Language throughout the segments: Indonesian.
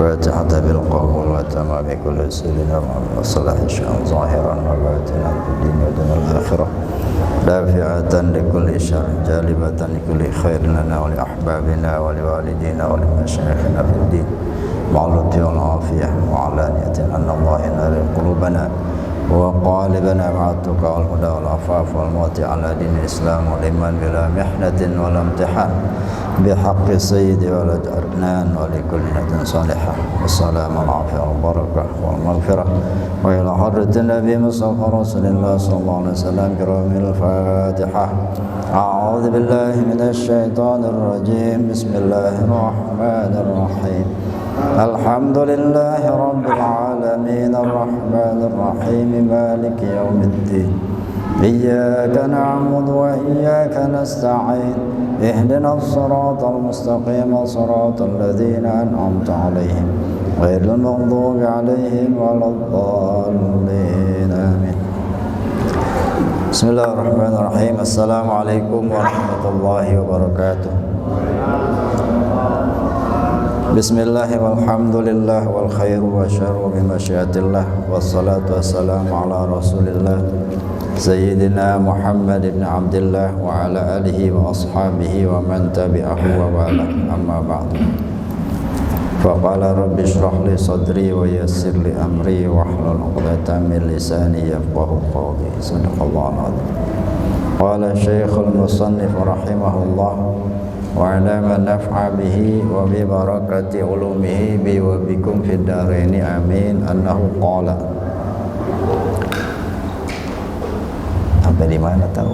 فاتحة بالقبول وتمام كل سيدنا وصلاح الشام ظاهرا وباطنا في الدين ودنيا الآخرة دافعة لكل شر جالبة لكل خير لنا ولأحبابنا ولوالدينا ولمشايخنا في الدين مع اللطف والعافية وعلانية أن الله ينال قلوبنا وقالبنا مع التقى والهدى والعفاف والموت على دين الإسلام والإيمان بلا محنة ولا امتحان بحق السيد ولد أدنان ولكل نية صالحة والسلام والعافية والبركة والمغفرة وإلى حضرة النبي مصطفى رسول الله صلى الله عليه وسلم برحم الفاتحة. أعوذ بالله من الشيطان الرجيم. بسم الله الرحمن الرحيم. الحمد لله رب العالمين الرحمن الرحيم مالك يوم الدين إياك نعبد وإياك نستعين اهدنا الصراط المستقيم صراط الذين أنعمت عليهم غير المغضوب عليهم ولا الضالين آمين. بسم الله الرحمن الرحيم. السلام عليكم ورحمة الله وبركاته. Bismillah walhamdulillah wal khairu wa syarru bimasyiatillah wassalatu wassalamu ala rasulillah Sayyidina Muhammad ibn Abdillah wa ala alihi wa ashabihi wa man tabi'ahu wa wala amma ba'du. Faqala rabbi shrah li sadri wa yassir li amri wa hlul 'uqdatam min lisani yafqahu qawli. Sadaqallahu al-'azim. Qala Syekhul Musannif rahimahullah wa ala naf'a bihi wa bi barakati ulumihi bi wa bikum fid daraini amin. Annahu qala, sampai di mana tahu?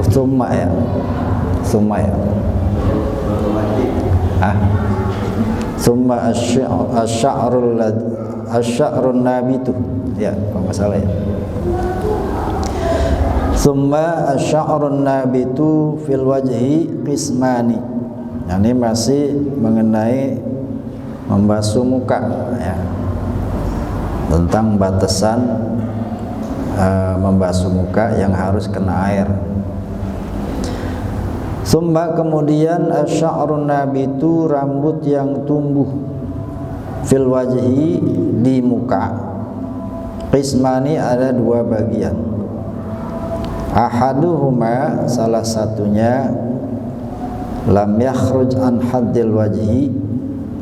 Summa ya. Summa asy'arun nabitu. Ya, kalau enggak salah ya. Summa asy'arun nabitu fil wajhi qismani. Ini masih mengenai membasuh muka ya. Tentang batasan membasuh muka yang harus kena air. Summa kemudian asy'arun nabitu rambut yang tumbuh fil wajhi di muka. Qismani ada dua bagian. Ahaduhuma salah satunya lam yakhruj an haddil wajhi,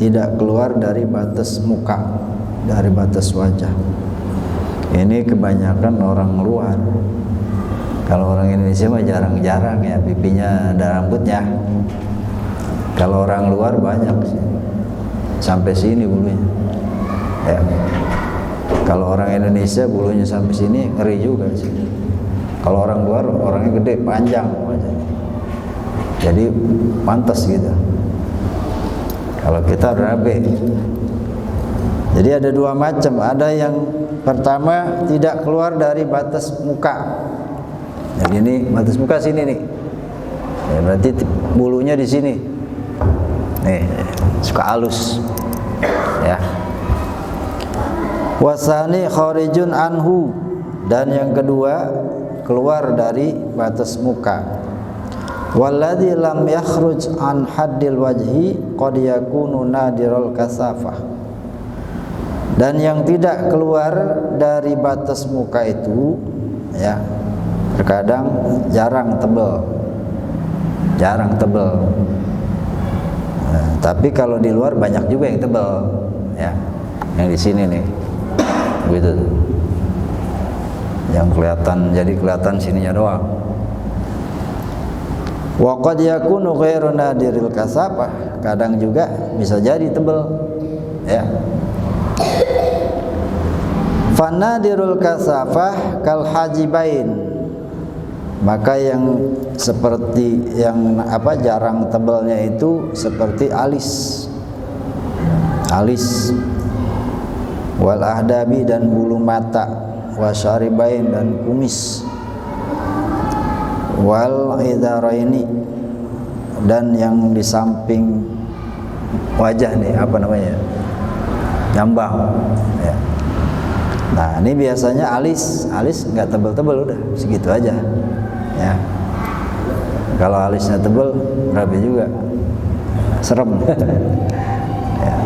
tidak keluar dari batas muka, dari batas wajah. Ini kebanyakan orang luar. Kalau orang Indonesia mah jarang-jarang ya pipinya ada rambutnya. Kalau orang luar banyak sih. Sampai sini bulunya. Ya. Kalau orang Indonesia bulunya sampai sini ngeri juga sih. Kalau orang luar orangnya gede, panjang wajahnya. Jadi pantas gitu. Kalau kita rabe. Jadi ada dua macam. Ada yang pertama tidak keluar dari batas muka. Jadi ini batas muka sini nih. Ya, berarti bulunya di sini. Nih, suka halus. Ya. Wasani kharijun anhu, dan yang kedua keluar dari batas muka. Walladzi lam yakhruj an haddil wajhi qad yakunu nadirul kasafah. Dan yang tidak keluar dari batas muka itu ya terkadang jarang tebal. Nah, tapi kalau di luar banyak juga yang tebal ya. Yang di sini nih. Begitu tuh. Yang kelihatan, jadi kelihatan sininya doang. Wa qad yakunu ghairu nadiril kasafah, kadang juga bisa jadi tebal ya. Fanadirul kasafah kal hajibain, maka yang seperti yang jarang tebalnya itu seperti alis wal ahdabi, dan bulu mata, wasyaribain, dan kumis, wal idharaini, dan yang di samping wajah nih nyambang ya. Nah ini biasanya alis nggak tebal-tebal, udah segitu aja ya. Kalau alisnya tebal rapi juga serem. Ya.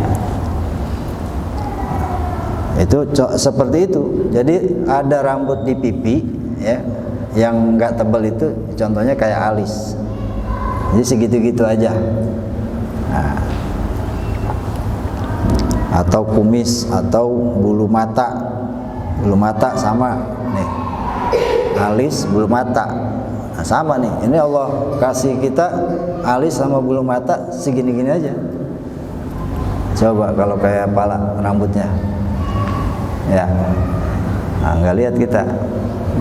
Itu seperti itu. Jadi ada rambut di pipi, ya, yang nggak tebal itu, contohnya kayak alis. Jadi segitu-gitu aja. Nah, atau kumis atau bulu mata sama nih, alis bulu mata. Nah, sama nih, ini Allah kasih kita alis sama bulu mata segini-gini aja. Coba kalau kayak pala rambutnya, ya, nah, nggak lihat kita,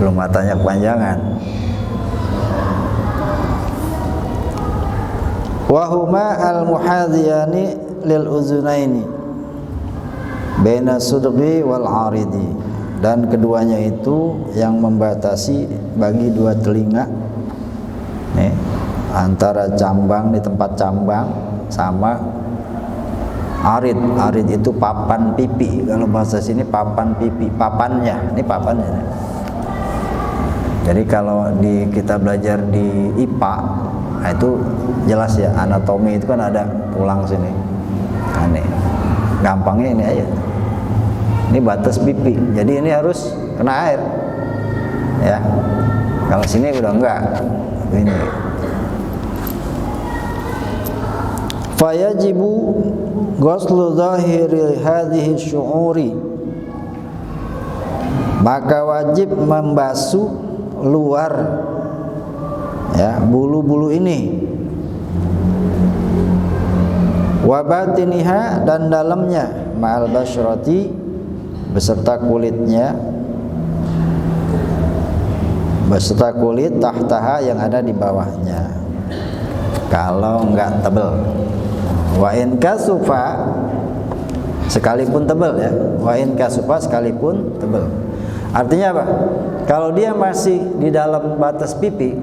bulu matanya kepanjangan. Wahuma al-muhadhiyani lil uzunaini baina sudghi wal aridi, dan keduanya itu yang membatasi bagi dua telinga, nih, antara cambang, di tempat cambang sama arid. Arid itu papan pipi, kalau bahasa sini papan pipi, papannya, ini papannya. Jadi kalau kita belajar di IPA, nah itu jelas ya, anatomi itu kan ada tulang sini. Aneh. Gampangnya ini aja. Ini batas pipi. Jadi ini harus kena air. Ya. Kalau sini udah enggak. Ini. Fayajibu ghuslu zahiri hadhihi syu'uri. Maka wajib membasuh luar, ya, bulu-bulu ini, wa batiniha, dan dalamnya, ma'al basyrati, beserta kulitnya, beserta kulit, tahtaha, yang ada di bawahnya, kalau enggak tebal. Wa in kasufa, sekalipun tebal, ya, wa in kasufa, sekalipun tebal. Artinya apa? Kalau dia masih di dalam batas pipi,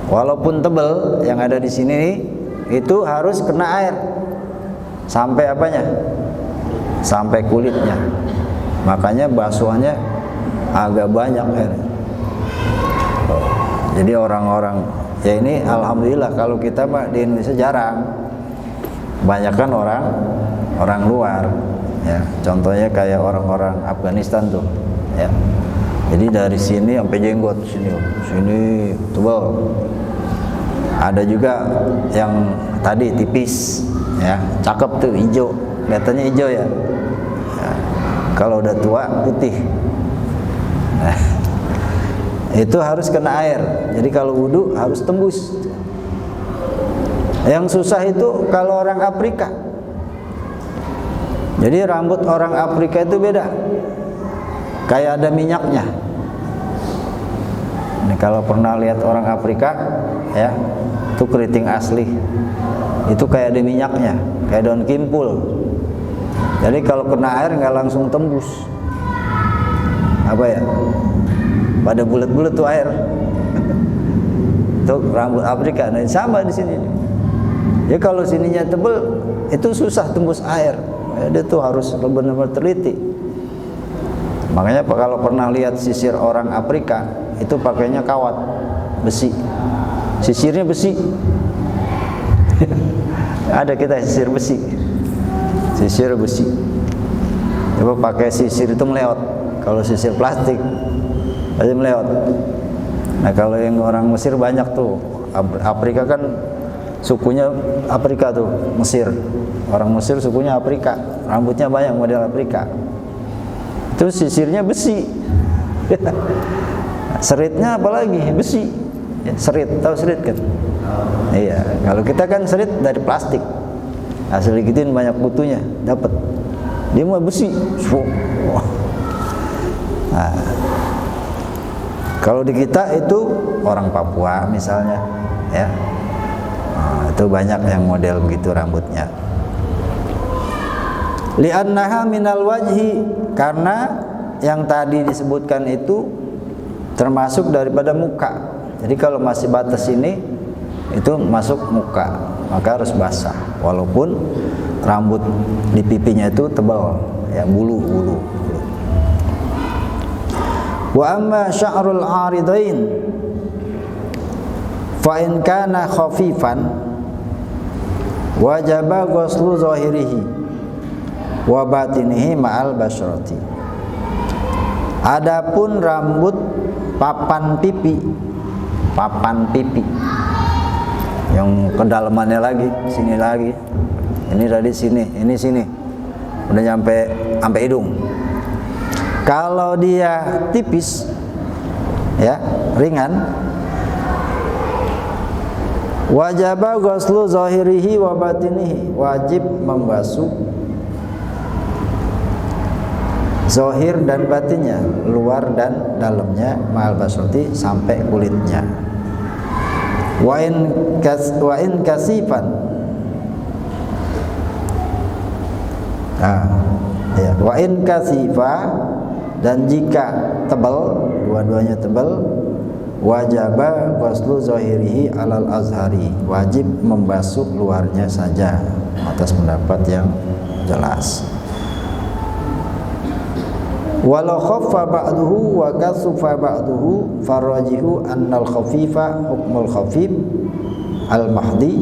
walaupun tebal, yang ada di sini itu harus kena air sampai apanya? Sampai kulitnya. Makanya basuhannya agak banyak air. Jadi orang-orang, ya ini alhamdulillah, kalau kita mah di Indonesia jarang. Banyakkan orang luar, ya. Contohnya kayak orang-orang Afghanistan tuh, ya. Jadi dari sini sampai jenggot sini tebal. Ada juga yang tadi tipis, ya, cakep tuh, hijau, kelihatannya hijau, ya. Ya. Kalau udah tua putih. Nah, itu harus kena air. Jadi kalau wudu harus tembus. Yang susah itu kalau orang Afrika. Jadi rambut orang Afrika itu beda, kayak ada minyaknya. Ini kalau pernah lihat orang Afrika, ya, itu keriting asli, itu kayak ada minyaknya, kayak daun kimpul. Jadi kalau kena air nggak langsung tembus, apa ya, pada bulat-bulat tuh air. Itu rambut Afrika. Nah, sama di sini. Ya kalau sininya tebel, itu susah tembus air. Ya, dia tuh harus benar-benar teliti. Makanya kalau pernah lihat sisir orang Afrika, itu pakainya kawat besi, sisirnya besi. Ada kita sisir besi, coba pakai sisir itu meleot. Kalau sisir plastik pasti meleot. Nah kalau yang orang Mesir banyak tuh, Afrika kan sukunya Afrika tuh, Mesir, orang Mesir sukunya Afrika, rambutnya banyak model Afrika. Itu sisirnya besi. Seritnya apalagi besi, ya, serit, tahu serit kan? Iya, kalau kita kan serit dari plastik, asal dikitin banyak kutunya, dapat. Dia mah besi. Nah, kalau di kita itu orang Papua misalnya, ya, nah, itu banyak yang model begitu rambutnya. Li'annaha minal wajhi, karena yang tadi disebutkan itu termasuk daripada muka. Jadi kalau masih batas ini, itu masuk muka, maka harus basah. Walaupun rambut di pipinya itu tebal, ya, bulu. Wa amma sya'rul 'aridain fa in kana khafifan, Wajaba ghuslu zahirihi wa batinihi ma'al basyrati. Adapun rambut papan pipi yang kedalamannya lagi, sini lagi, ini dari sini, ini sini, udah sampai hidung. Kalau dia tipis, ya ringan, wajaba ghuslu zahirihi wa batinihi, wajib membasuh zahir dan batinnya, luar dan dalamnya, ma'al basrati sampai kulitnya. Wa in kasifan, wa in kasifa, dan jika tebal, dua-duanya tebal, wajaba ghuslu zahirihi alal azhari, wajib membasuh luarnya saja atas pendapat yang jelas. Walau khaffa ba'duhu wa kasufa ba'duhu farajihu annal khafifa hukmul khafif al mahdi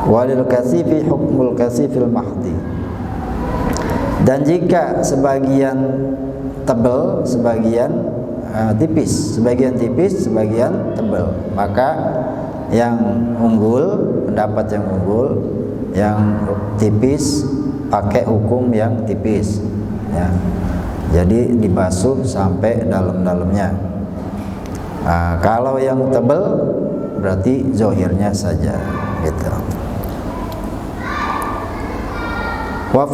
walil kasifi hukmul kasifil mahdi. Dan jika sebagian tebal, sebagian tipis, sebagian tipis, sebagian tebal, maka yang unggul, pendapat yang unggul, yang tipis pakai hukum yang tipis, ya. Jadi dibasuh sampai dalam-dalamnya. Kalau yang tebal berarti zahirnya saja, gitu. Wa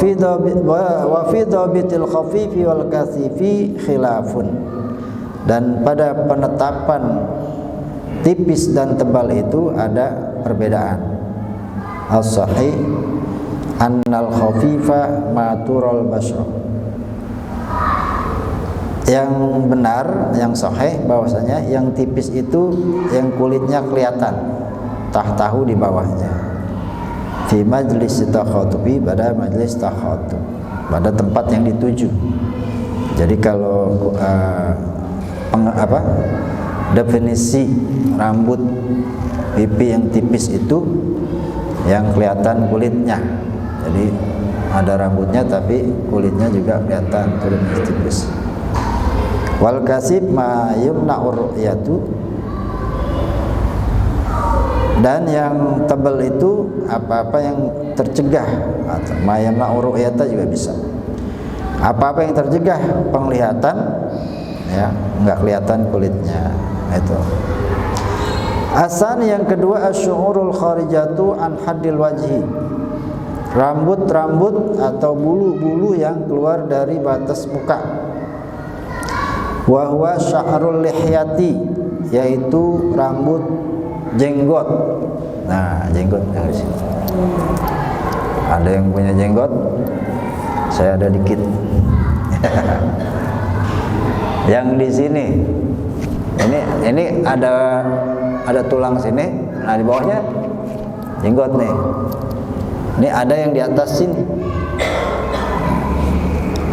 fi dhabitil khafifi wal kasifi khilafun. Dan pada penetapan tipis dan tebal itu ada perbedaan. As-sahih annal khafifa matural basra. Yang benar, yang sahih bahwasanya yang tipis itu yang kulitnya kelihatan, tahtahu di bawahnya. Fi majlis takhatubi, pada majlis takhatub, pada tempat yang dituju. Jadi kalau definisi rambut pipi yang tipis itu yang kelihatan kulitnya. Jadi ada rambutnya tapi kulitnya juga kelihatan, kulitnya tipis. Wal kasib ma yumna'ur ru'yatu, dan yang tebal itu apa-apa yang tercegah, atau ma yumna'ur ru'yata juga bisa. Apa-apa yang tercegah penglihatan, ya, enggak kelihatan kulitnya, itu. Asan yang kedua asy'urul kharijatu an haddil wajhi, rambut-rambut atau bulu-bulu yang keluar dari batas muka. Wa huwa sya'rul lihyati, yaitu rambut jenggot. Nah, jenggot dari sini. Ada yang punya jenggot? Saya ada dikit. Yang di sini. Ini ada tulang sini. Nah, di bawahnya jenggot nih. Ini ada yang di atas sini.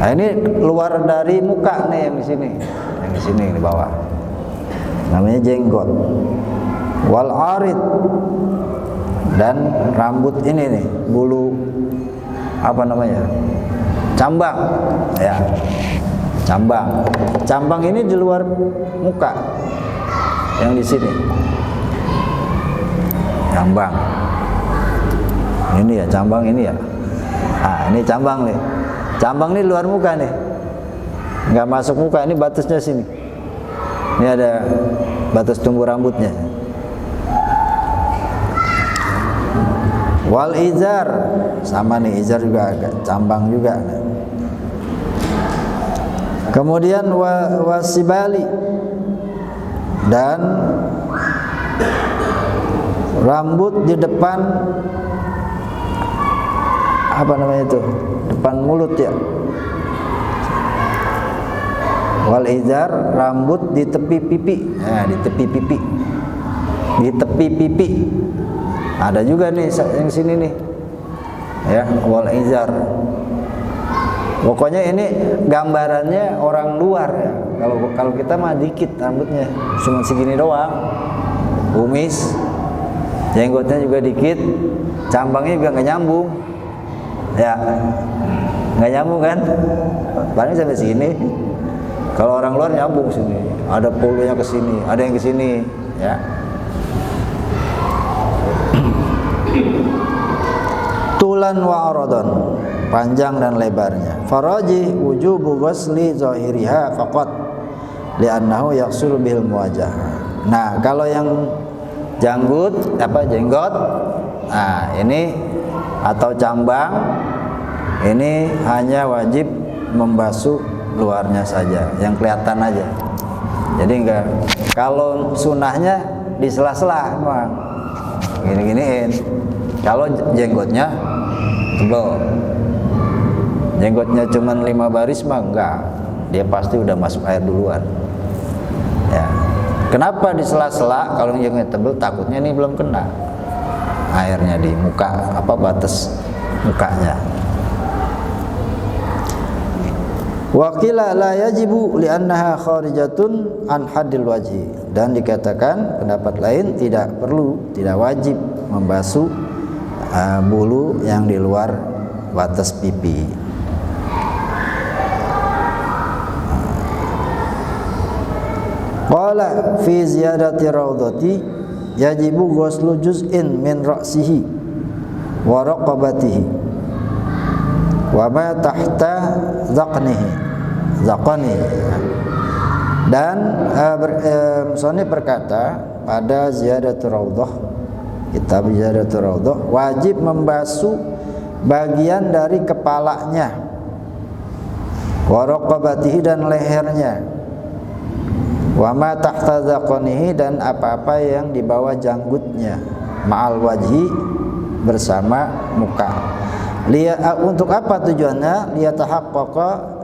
Nah, ini luar dari muka nih, yang di sini. Yang di sini di bawah. Namanya jenggot. Wal arid, dan rambut ini nih, bulu apa namanya? Cambang, ya. Cambang. Cambang ini di luar muka. Yang di sini. Cambang. Ini ya, cambang ini ya. Ah, ini cambang nih. Cambang ini luar muka nih. Enggak masuk muka, ini batasnya sini. Ini ada batas tumbuh rambutnya. Wal izar, sama nih, izar juga agak cambang juga. Kemudian wasibali, dan rambut di depan, apa namanya itu? Depan mulut, ya. Wal izar, rambut di tepi pipi. Nah, di tepi pipi. Di tepi pipi. Ada juga nih yang sini nih. Ya, wal izar. Pokoknya ini gambarannya orang luar, ya. Kalau kita mah dikit rambutnya, cuma segini doang. Kumis. jenggotnya juga dikit, cambangnya juga nggak nyambung, ya nggak nyambung kan, paling sampai sini. Kalau orang luar nyambung sini, ada polonya ke sini, ada yang ke sini, ya. Tulan wa aradon, panjang dan lebarnya. Faraji wujubu ghusli zahiriha faqat li'annahu yaqsulu bil muwajah. Nah, kalau yang jenggot, nah ini atau cambang, ini hanya wajib membasuh luarnya saja, yang kelihatan aja. Jadi enggak, kalau sunahnya di sela-sela, Bang. Gini-giniin. Kalau jenggotnya tebal, jenggotnya cuma 5 baris mah enggak, dia pasti udah masuk air duluan. Ya. Kenapa di sela-sela? Kalau jenggotnya tebal, takutnya ini belum kena airnya di muka, batas mukanya. Waqila la yajibu li'annaha kharijatun an haddil wajhi, dan dikatakan pendapat lain tidak perlu, tidak wajib membasuh bulu yang di luar batas pipi. Qala fi ziyadati raudhati yajibu ghuslu juz'in min ra'sihi wa raqabatihi wa ma tahta zaqnihi. Dan musannif berkata pada Ziyadatul Raudhah, kitab Ziyadatul Raudhah, wajib membasuh bagian dari kepalanya, wa raqabatihi dan lehernya, wa ma tahta zaqnihi dan apa-apa yang di bawah janggutnya, ma'al wajhi bersama muka. Untuk apa tujuannya? Liyatahaqqaqa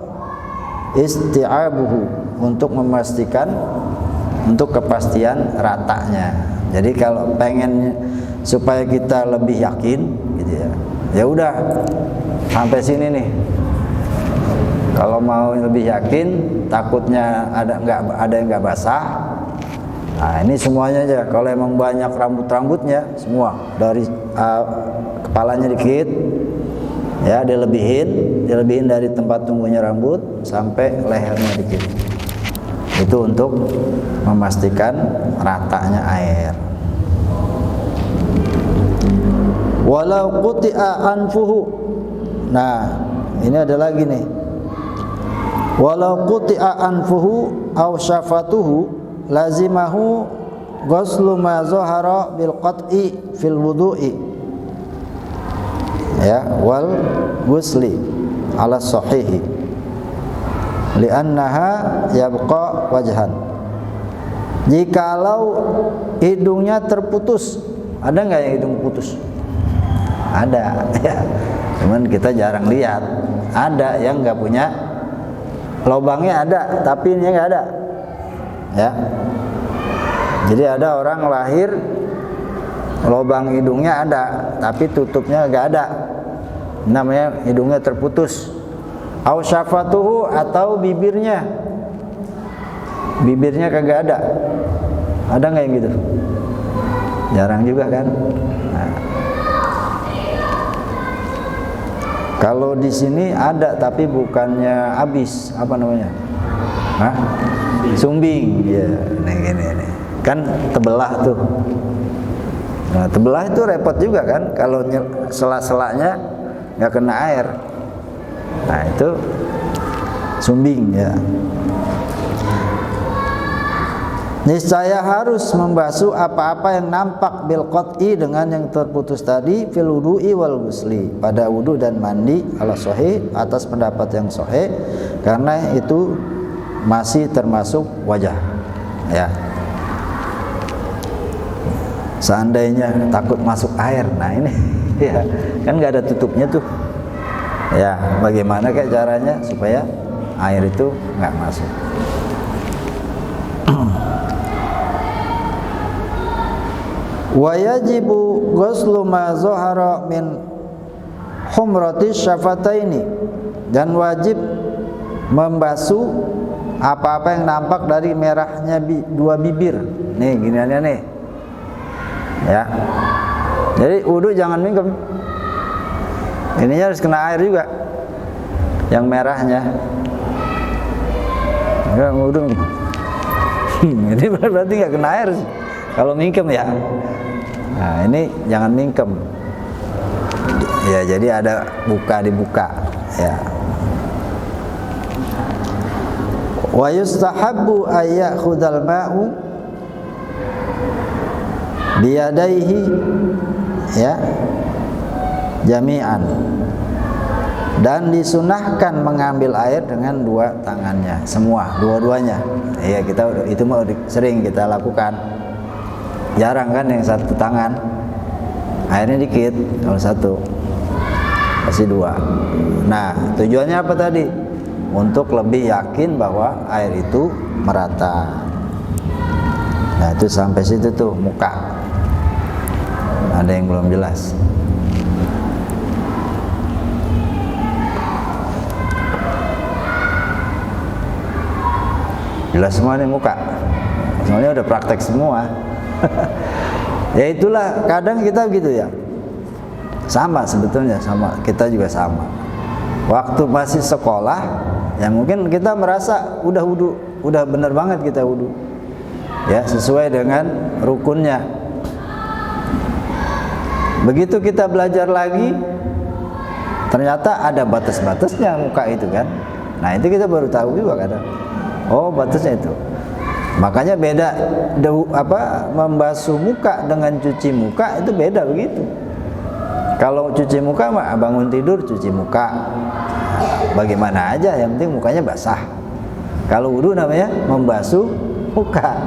isti'abuhu, untuk memastikan, untuk kepastian ratanya. Jadi kalau pengen supaya kita lebih yakin gitu ya, ya udah sampai sini nih. Kalau mau lebih yakin, takutnya ada yang nggak basah, nah ini semuanya aja. Kalau emang banyak rambutnya semua, dari kepalanya dikit, ya dilebihin dari tempat tumbuhnya rambut sampai lehernya dikit. Itu untuk memastikan ratanya air. Walau quti'a anfuhu. Nah, ini ada lagi nih. Walau quti'a anfuhu aw syafatuhu lazimahu ghuslu ma zahara bil qat'i fil wudu'i. Ya, wal ghusli ala sahihi li'annaha yabqa wajhan. Jikalau hidungnya terputus, ada nggak yang hidung putus? Ada, ya. Cuman kita jarang lihat. Ada yang nggak punya, lubangnya ada, tapi ini nggak ada, ya. Jadi ada orang lahir lubang hidungnya ada, tapi tutupnya nggak ada, namanya hidungnya terputus. Au syafatuhu, atau bibirnya kagak ada nggak yang gitu? Jarang juga kan. Nah, kalau di sini ada, tapi bukannya habis, apa namanya? Hah? Sumbing, ya. Nah, gini kan tebelah tuh. Nah, tebelah itu repot juga kan, kalau sela-selanya nggak kena air. Nah, itu sumbing, ya. Niscaya harus membasuh apa-apa yang nampak bil qat'i, dengan yang terputus tadi, fil wudu'i wal ghusli, pada wudu dan mandi, ala sahih, atas pendapat yang sahih, karena itu masih termasuk wajah, ya. Seandainya takut masuk air, nah ini ya kan nggak ada tutupnya tuh, ya. Bagaimana kayak caranya supaya air itu nggak masuk? Wa yajibu ghuslu ma zahara min humrati syafataini, dan wajib membasuh apa-apa yang nampak dari merahnya dua bibir. Nih giniannya nih, ya. Jadi wudu jangan mingkem. Ininya harus kena air juga. Yang merahnya. Enggak wudu. Ini berarti nggak kena air sih. Kalau mingkem ya. Nah, ini jangan mingkem. Ya, jadi ada dibuka ya. Wa yustahabbu ayyakhudal ma'u biyadaihi ya jami'an, dan disunahkan mengambil air dengan dua tangannya semua, dua-duanya. Ya, itu mau sering kita lakukan. Jarang kan yang satu tangan airnya dikit, kalau satu kasih dua. Nah, tujuannya apa tadi? Untuk lebih yakin bahwa air itu merata. Nah, itu sampai situ tuh muka. Ada yang belum jelas. Jelas semua nih muka. Soalnya udah praktek semua. Ya itulah, kadang kita gitu ya. Sama sebetulnya, sama kita juga sama. Waktu masih sekolah, ya mungkin kita merasa udah wudu, udah bener banget kita wudu. Ya, sesuai dengan rukunnya. Begitu kita belajar lagi, ternyata ada batas-batasnya muka itu kan. Nah, itu kita baru tahu juga kadang. Oh, batasnya itu. Makanya beda membasuh muka dengan cuci muka itu beda begitu. Kalau cuci muka mah bangun tidur cuci muka, bagaimana aja, yang penting mukanya basah. Kalau wudu namanya membasuh muka.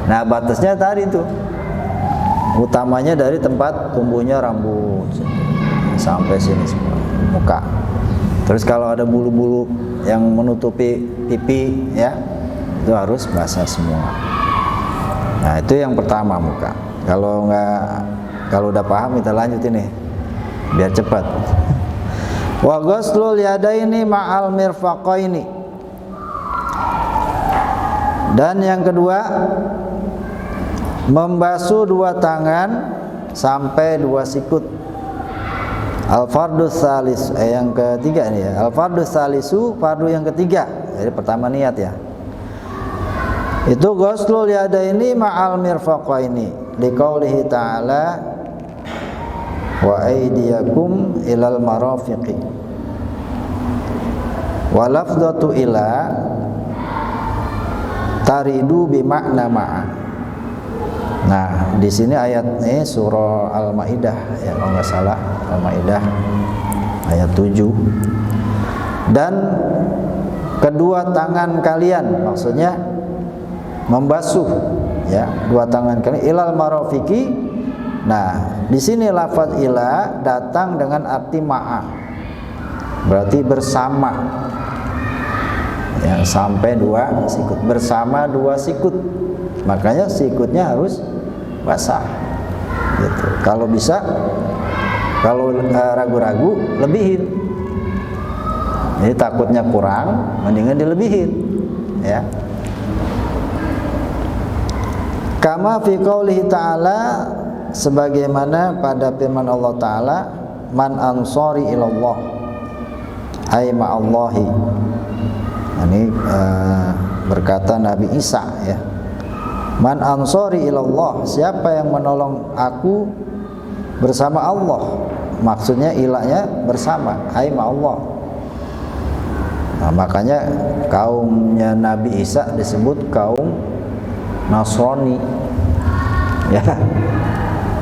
Nah, batasnya tadi tuh, utamanya dari tempat tumbuhnya rambut sampai sini semua muka. Terus kalau ada bulu-bulu yang menutupi pipi ya, itu harus basah semua. Nah, itu yang pertama muka. Kalau udah paham kita lanjut ini biar cepat. Wa ghuslul yadaini ma'al mirfaqaini. Dan yang kedua, membasuh dua tangan sampai dua sikut. Al-fardus salis, yang ketiga ini ya. Al-fardus salisu, fardu yang ketiga. Jadi pertama niat ya. Itu ghuslul yadaini ma'al mirfaqaini. Liqaulihi ta'ala wa aydiyakum ilal marafiqi. Wa lafdhatu ila taridu bimakna ma'a. Nah, di sini ayat ini surah Al-Maidah ya, kalau nggak salah Al-Maidah ayat 7. Dan kedua tangan kalian, maksudnya membasuh ya, dua tangan kalian ilal marafiqi. Nah, di sini lafaz ila datang dengan arti ma'a, berarti bersama ya, sampai dua sikut, bersama dua sikut. Makanya sikutnya harus basah gitu. Kalau bisa, kalau ragu-ragu lebihin. Jadi takutnya kurang, mendingan dilebihin ya. Kama fi qoulihi ta'ala, sebagaimana pada firman Allah Ta'ala, man ansari ilallah ay ma'allahi. Ini berkata Nabi Isa ya, man ansari ilallah, siapa yang menolong aku bersama Allah. Maksudnya ilahnya bersama, ay ma'allah. Nah, makanya kaumnya Nabi Isa disebut kaum Nasrani ya.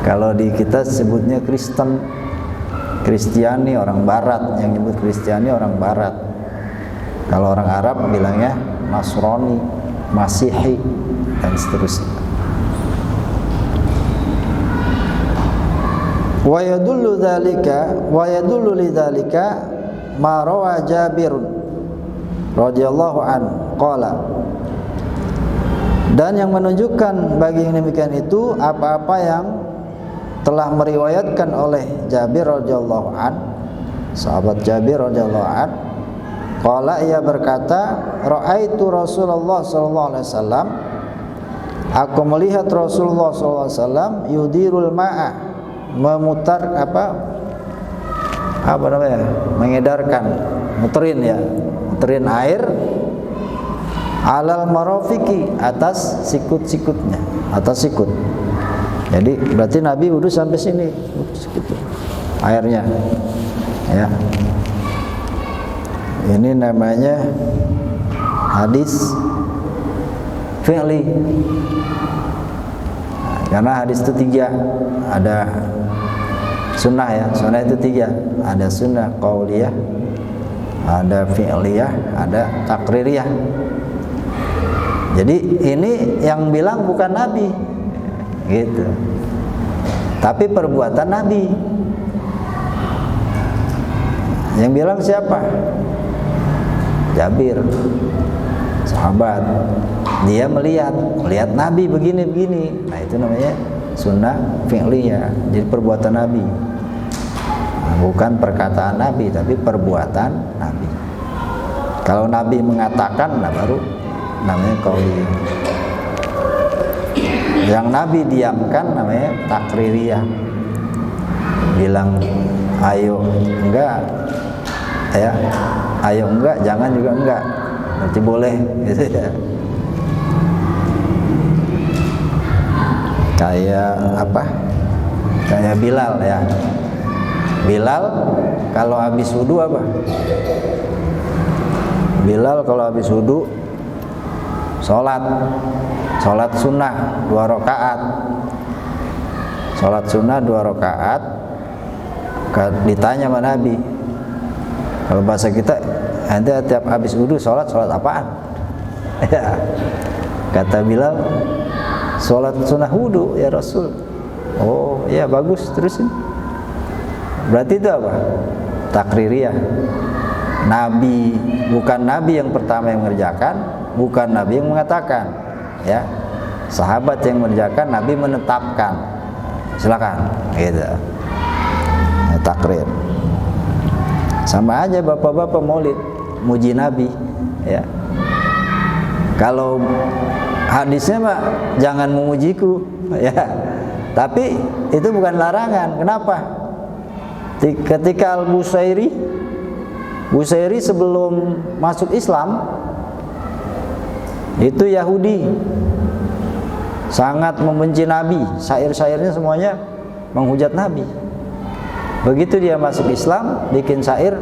Kalau di kita sebutnya Kristen, Kristiani orang Barat, yang nyebut Kristiani orang Barat. Kalau orang Arab bilangnya Nasrani, Masihi, dan seterusnya. Wa yadullu lidzalika ma rawa Jabir radhiyallahu anhu qala. Dan yang menunjukkan bagi yang demikian itu apa-apa yang telah meriwayatkan oleh Jabir radhiyallahu an, sahabat Jabir radhiyallahu an, qala, ia berkata, raaitu Rasulullah sallallahu alaihi wasallam, aku melihat Rasulullah sallallahu alaihi wasallam yudirul ma'a, memutar apa namanya, mengedarkan, muterin air alal marofiki, atas sikut-sikutnya, atas sikut. Jadi berarti Nabi wudhu sampai sini airnya, ya. Ini namanya hadis fi'li. Karena hadis itu 3, ada sunnah ya, sunnah itu 3, ada sunnah qauliyah, ada fi'liyah, ada takririyah. Jadi ini yang bilang bukan Nabi, gitu. Tapi perbuatan Nabi. Yang bilang siapa? Jabir, sahabat. Dia melihat Nabi begini-begini. Nah, itu namanya sunnah fi'liyah. Jadi perbuatan Nabi. Nah, bukan perkataan Nabi, tapi perbuatan Nabi. Kalau Nabi mengatakan, nah baru namanya qauliyah. Yang Nabi diamkan namanya takririyah. Bilang ayo enggak, ya, ayo enggak, jangan juga enggak, berarti boleh, gitu ya. Kayak apa? Kayak Bilal ya. Bilal kalau habis wudu apa? Bilal kalau habis wudu sholat sunnah 2 rakaat. Sholat sunnah 2 rakaat. Ditanya sama Nabi, kalau bahasa kita, nanti tiap habis wudu sholat apaan? Ya. Kata Bilal, sholat sunnah wudu ya Rasul. Oh ya, bagus, terusin. Berarti itu apa? Takririyah. Nabi, bukan Nabi yang pertama yang mengerjakan, bukan Nabi yang mengatakan, ya. Sahabat yang mengerjakan, Nabi menetapkan. Silakan, gitu. Ya, takrir. Sama aja bapak-bapak maulid, muji Nabi, ya. Kalau hadisnya mah jangan memujiku, ya. Tapi itu bukan larangan. Kenapa? Ketika Al-Busairi sebelum masuk Islam itu Yahudi, sangat membenci Nabi, syair-syairnya semuanya menghujat Nabi. Begitu dia masuk Islam, bikin syair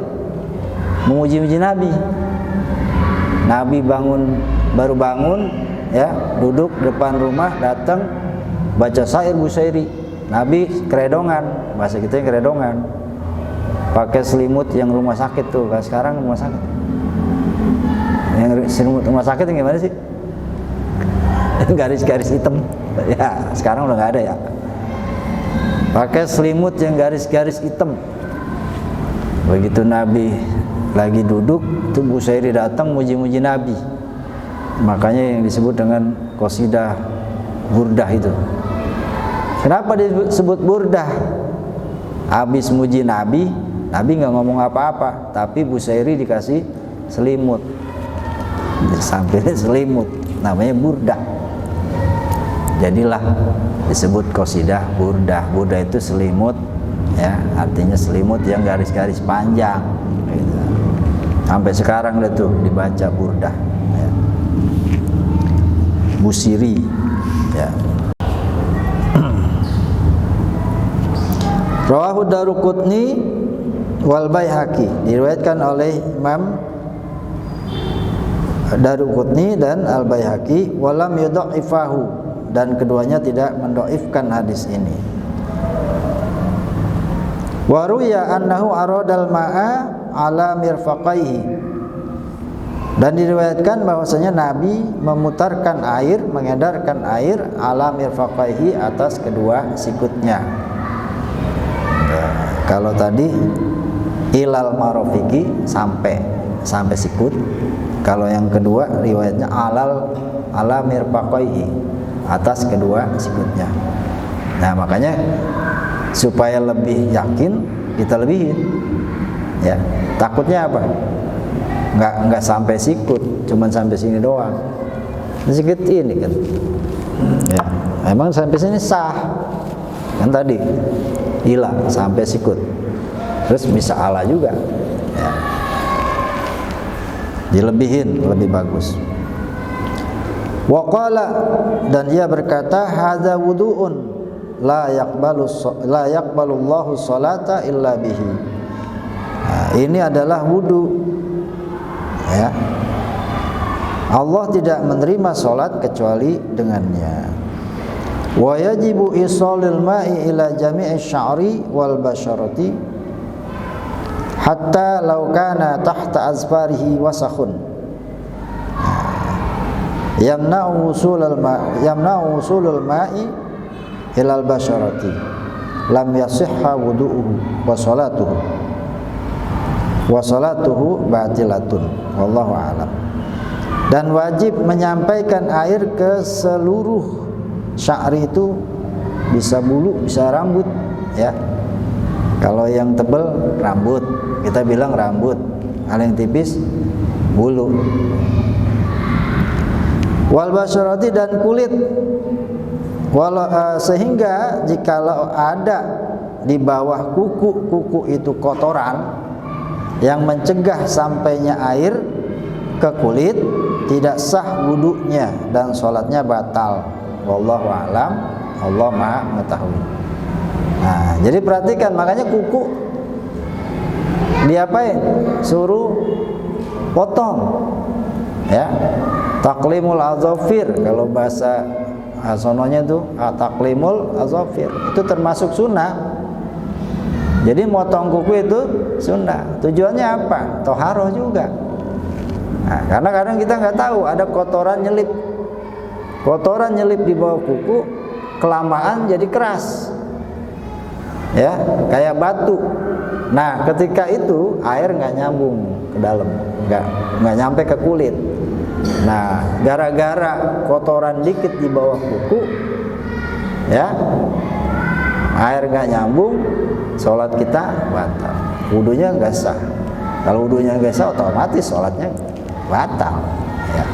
memuji-muji Nabi. Nabi baru bangun, ya, duduk depan rumah, datang baca syair Busairi. Nabi keredongan, bahasa kita yang keredongan, pakai selimut yang rumah sakit tuh. Kayak sekarang rumah sakit, yang selimut rumah sakit yang gimana sih? Garis-garis hitam, ya. Sekarang udah nggak ada, ya. Pakai selimut yang garis-garis hitam. Begitu Nabi lagi duduk, tuh Busairi datang muji-muji Nabi. Makanya yang disebut dengan qasidah burdah itu. Kenapa disebut burdah? Habis muji Nabi, Nabi nggak ngomong apa-apa, tapi Busairi dikasih selimut, disampaikan selimut, namanya burdah. Jadilah disebut qasidah burdah. Burdah itu selimut, ya, artinya selimut yang garis-garis panjang, gitu. Sampai sekarang udah tuh dibaca burdah, ya. Busiri, ya. Rawahu Daruqutni wal Baihaqi, diriwayatkan oleh Imam Daruqutni dan Al Baihaqi, walam yudha'ifahu, dan keduanya tidak mendhaifkan hadis ini. Wa ruya annahu aradal ma'a ala mirfaqaihi, dan diriwayatkan bahwasanya Nabi memutarkan air, mengedarkan air ala mirfaqaihi, atas kedua sikutnya. Kalau tadi ilal marofiki, sampai sikut. Kalau yang kedua riwayatnya ala mirfaqaihi, atas kedua sikutnya. Nah, makanya supaya lebih yakin kita lebihin, ya. Takutnya apa? Nggak sampai sikut, cuman sampai sini doang. Sikit ini kan, ya. Emang sampai sini sah kan tadi. hilang sampai sikut. Terus bisa ala juga, ya. Dilebihin lebih bagus. Wa qala, dan ia berkata, hadza wudu'un la yaqbalu Allahu sholata illa bihi. Nah, ini adalah wudu, ya. Allah tidak menerima salat kecuali dengannya. Wa yajibu isalul ma'i ila jami'i sya'ri wal basharati hatta law kana tahta azfarihi wasakhun yamna'u wusulul ma'i ilal basharati lam yasihha wudu'uhu wa salatuhu batilatun wallahu a'lam. Dan wajib menyampaikan air ke seluruh sya'ri, itu bisa bulu, bisa rambut, ya. Kalau yang tebal rambut, kita bilang rambut. Kalau yang tipis bulu. Wal basyarati, dan kulit. Sehingga jikalau ada di bawah kuku itu kotoran yang mencegah sampainya air ke kulit, tidak sah wudunya dan sholatnya batal. Wallahu a'lam. Allah Maha mengetahui. Nah, jadi perhatikan, makanya kuku diapain? Suruh potong, ya. Taklimul azafir, kalau bahasa sononya itu taklimul azafir, itu termasuk sunnah. Jadi motong kuku itu sunnah. Tujuannya apa? Toharoh juga. Nah, karena kadang kita nggak tahu ada kotoran nyelip di bawah kuku, kelamaan jadi keras, ya, kayak batu. Nah, ketika itu air nggak nyambung ke dalam, nggak nyampe ke kulit. Nah, gara-gara kotoran dikit di bawah kuku, ya, air nggak nyambung, sholat kita batal, wudunya nggak sah. Kalau wudunya nggak sah, otomatis sholatnya batal, ya.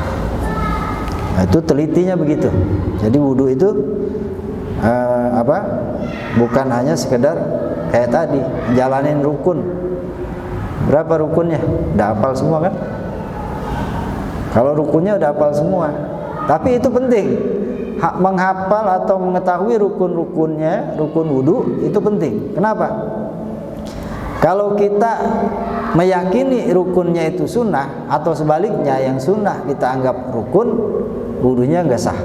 Nah, itu telitinya begitu. Jadi wudu itu bukan hanya sekedar kayak tadi jalanin rukun. Berapa rukunnya? Udah hafal semua kan? Kalau rukunnya udah hafal semua. Tapi itu penting. Menghafal atau mengetahui rukun-rukunnya, rukun wudu itu penting. Kenapa? Kalau kita meyakini rukunnya itu sunnah, atau sebaliknya yang sunnah kita anggap rukun, wudunya nggak sah.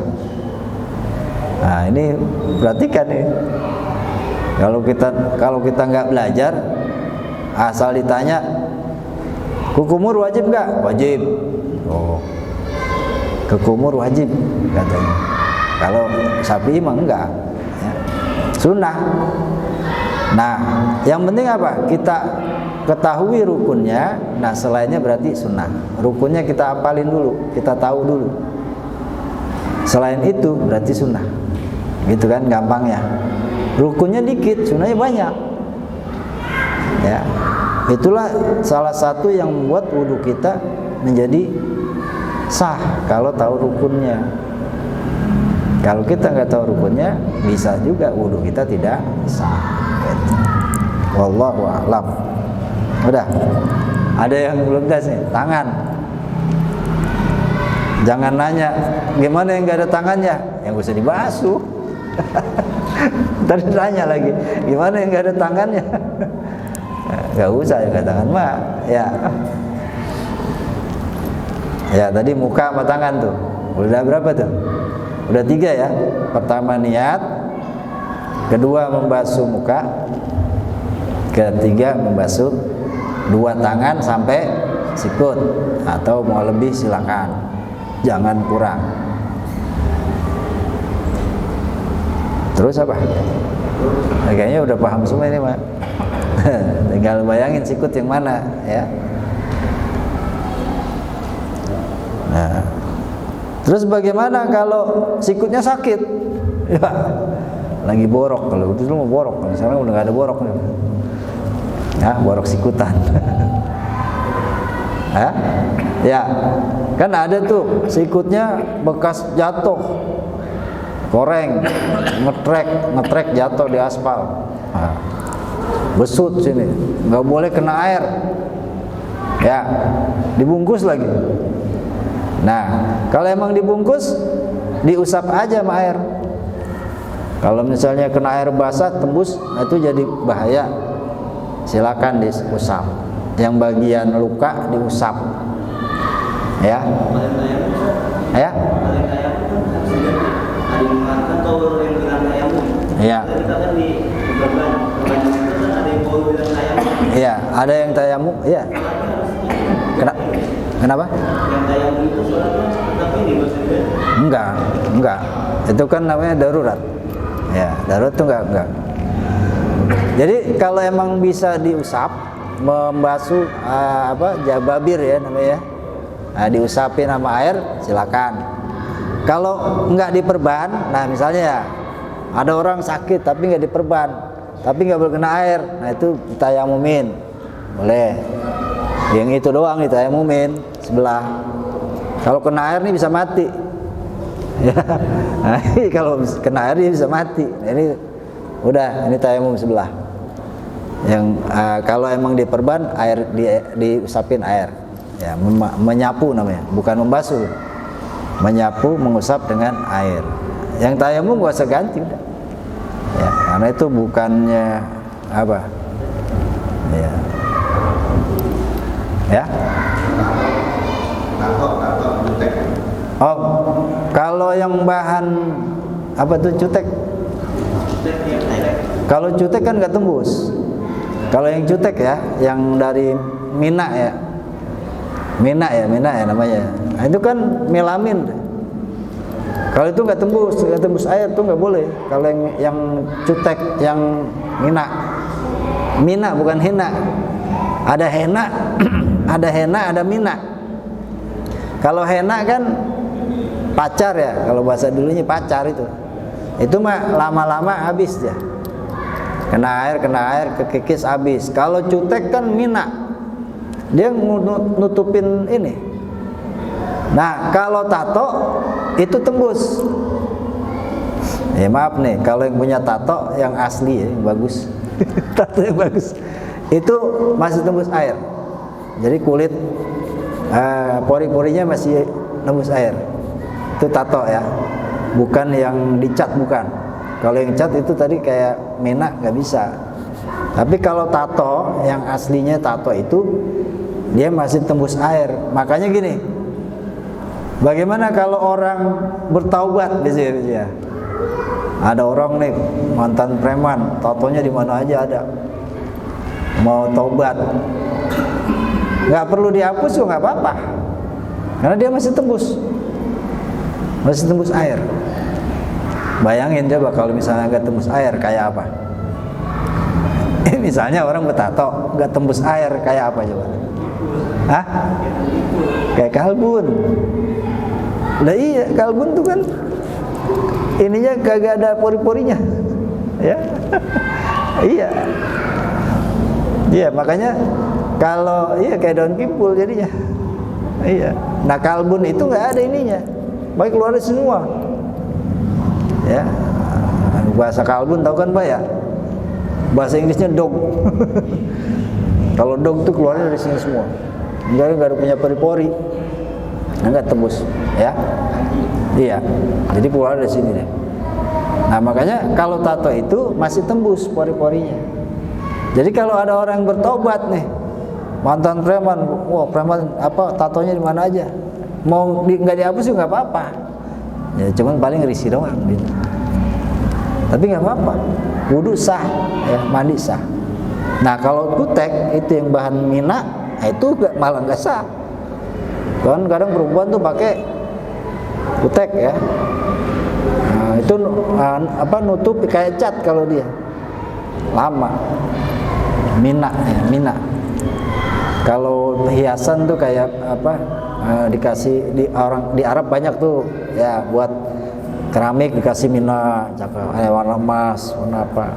Nah, ini perhatikan nih. Kalau kita nggak belajar, asal ditanya, kukumur wajib nggak? Wajib. Oh, kukumur wajib katanya. Kalau Syafi'i mah enggak, ya. Sunnah. Nah, yang penting apa? Kita ketahui rukunnya. Nah, selainnya berarti sunnah. Rukunnya kita hafalin dulu, kita tahu dulu. Selain itu berarti sunnah. Gitu kan gampangnya. Rukunnya dikit, sunnahnya banyak. Ya. Itulah salah satu yang membuat wudu kita menjadi sah kalau tahu rukunnya. Kalau kita nggak tahu rukunnya, bisa juga wudu kita tidak sah. Gitu. Wallahu a'lam. Udah. Ada yang belum tes nih, tangan. Jangan nanya, gimana yang nggak ada tangannya? Yang usah dibasuh. Tadi nanya lagi, gimana yang nggak ada tangannya? Nggak usah yang nggak ada tangan mah, ya. Ya, tadi muka sama tangan tuh. Udah berapa tuh? Udah 3 ya. Pertama niat, kedua membasuh muka, ketiga membasuh 2 tangan sampai sikut, atau mau lebih silakan, jangan kurang. Terus apa? Nah, kayaknya udah paham semua ini, Pak. Tinggal bayangin sikut yang mana, ya. Nah, terus bagaimana kalau sikutnya sakit? Ya, lagi borok. Kalau itu mau borok, kalau sekarang udah nggak ada borok nih. Ya, borok sikutan. Ya, kan ada tuh sikutnya bekas jatuh, koreng, ngetrek jatuh di aspal. Nah, besut sini, nggak boleh kena air, ya dibungkus lagi. Nah kalau emang dibungkus, diusap aja sama air. Kalau misalnya kena air basah tembus, nah itu jadi bahaya. Silakan diusap. Yang bagian luka diusap, ya. Ya. Ya. Iya, ada yang tayamum, iya. Kenapa? Enggak. Itu kan namanya darurat. Ya, darurat itu enggak. Jadi kalau emang bisa diusap, membasuh jababir ya namanya. Nah, diusapin sama air, silakan. Kalau enggak diperban, nah misalnya ya, ada orang sakit tapi enggak diperban, tapi enggak boleh kena air, nah itu ditayamumin, boleh. Yang itu doang ditayamumin sebelah. Kalau kena air nih bisa mati. Ya, nah, kalau kena air dia bisa mati. Nah, ini udah, ini tayamum sebelah. Yang kalau emang diperban, air diusapin air. Ya, menyapu namanya, bukan membasuh. Menyapu, mengusap dengan air. Yang tayamum gak usah ganti udah. Ya, karena itu bukannya apa? Ya. Ya. Oh, kalau yang bahan apa tuh cutek? Kalau cutek kan nggak tembus. Kalau yang cutek ya, yang dari Mina ya namanya. Nah, itu kan melamin. Kalau itu nggak tembus air tuh nggak boleh. Kalau yang cutek, yang Mina bukan hina. Ada hena, ada Mina. Kalau hena kan pacar ya, kalau bahasa dulunya pacar itu mah lama-lama habis ya. Kena air, kekikis habis. Kalau cutek kan Mina, dia nutupin ini. Nah kalau tato itu tembus. Ya maaf nih, kalau yang punya tato yang asli ya, yang bagus, tato yang bagus, itu masih tembus air. Jadi kulit pori-porinya masih nembus air. Itu tato ya, bukan yang dicat, bukan. Kalau yang cat itu tadi kayak Mina nggak bisa. Tapi kalau tato yang aslinya tato itu dia masih tembus air. Makanya gini, bagaimana kalau orang bertaubat biasanya? Ada orang nih mantan preman, tatonya di mana aja ada. Mau taubat, nggak perlu dihapus juga nggak apa-apa, karena dia masih tembus air. Bayangin coba kalau misalnya nggak tembus air kayak apa? Misalnya orang bertato nggak tembus air kayak apa coba? Hah? Kayak kalbun. Lah iya, kalbun tuh kan ininya kagak ada pori-porinya, ya. Iya, makanya kalau kayak daun kimpul jadinya. Iya. Nah kalbun itu nggak ada ininya, baik keluar semua. Ya, bahasa kalbun tahu kan Pak ya? Bahasa Inggrisnya dog. Kalau dog tuh keluarnya dari sini semua. Enggak ada punya pori-pori, enggak tembus, ya. Iya. Jadi keluar dari sini deh. Nah makanya kalau tato itu masih tembus pori-porinya. Jadi kalau ada orang yang bertobat nih, mantan preman, wah preman apa tatonya di mana aja, mau nggak dihapus juga nggak apa-apa. Ya cuman paling risih doang gitu. Tapi nggak apa-apa, wudu sah, ya mandi sah. Nah kalau kutek itu yang bahan Mina, itu malah nggak sah. Kan kadang perempuan tuh pakai kutek ya. Nah, itu nutup kayak cat kalau dia lama. Mina. Kalau hiasan tuh kayak dikasih di Arab banyak tuh ya, buat keramik dikasih Mina, warna emas, warna apa.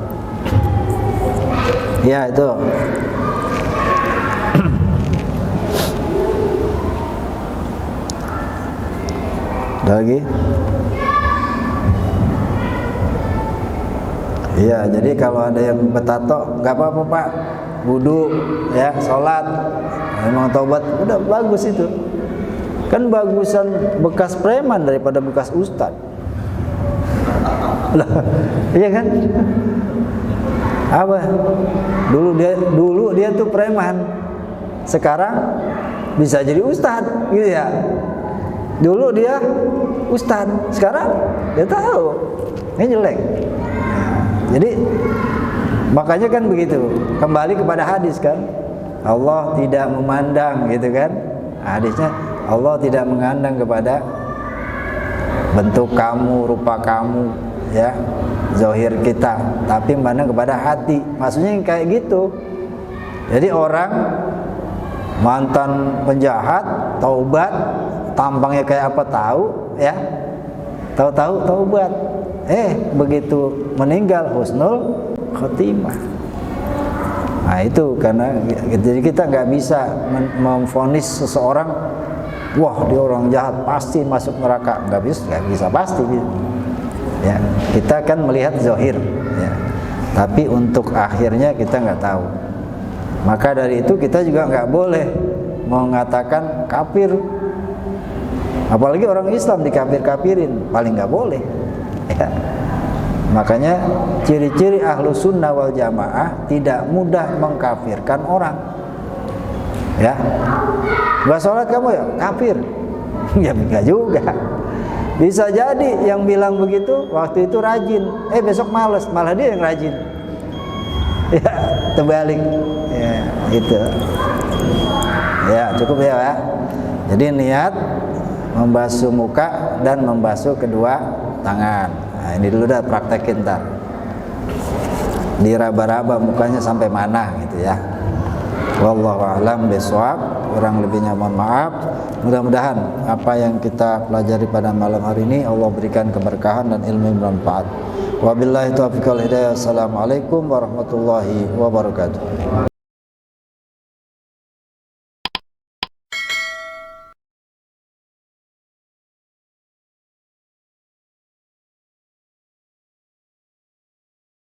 Ya itu. Ada lagi? Iya, jadi kalau ada yang bertato, nggak apa-apa Pak, wudu, ya, sholat, memang taubat, udah bagus itu. Kan bagusan bekas preman daripada bekas ustad. Lah, iya kan? Apa? Dulu dia tuh preman, sekarang bisa jadi ustad, gitu ya. Dulu dia ustad, sekarang dia tahu ini jelek. Jadi makanya kan begitu, kembali kepada hadis kan, Allah tidak memandang, gitu kan, hadisnya Allah tidak memandang kepada bentuk kamu, rupa kamu, ya, zahir kita, tapi memandang kepada hati. Maksudnya kayak gitu. Jadi orang mantan penjahat taubat, tampangnya kayak apa tahu, ya, tahu-tahu taubat, begitu meninggal husnul khotimah. Nah itu karena jadi kita nggak bisa memvonis seseorang, wah dia orang jahat pasti masuk neraka, nggak bisa pasti gitu. Ya, kita kan melihat zahir, ya, tapi untuk akhirnya kita nggak tahu. Maka dari itu kita juga nggak boleh mengatakan kafir, apalagi orang Islam dikafir-kafirin, paling nggak boleh. Ya. Makanya ciri-ciri ahlu sunnah wal jamaah tidak mudah mengkafirkan orang. Ya, nggak sholat kamu ya kafir? Ya enggak juga. Bisa jadi yang bilang begitu waktu itu rajin, besok males, malah dia yang rajin. Ya, terbalik. Ya, itu. Ya, cukup ya, Pak. Jadi niat membasuh muka dan membasuh kedua tangan. Nah, ini dulu dah praktekin ntar. Diraba-raba mukanya sampai mana gitu ya. Wallahu a'lam bishawab. Kurang lebihnya mohon maaf. Mudah-mudahan apa yang kita pelajari pada malam hari ini Allah berikan keberkahan dan ilmu yang bermanfaat. Wabillahi taufiq wal hidayah. Assalamualaikum warahmatullahi wabarakatuh.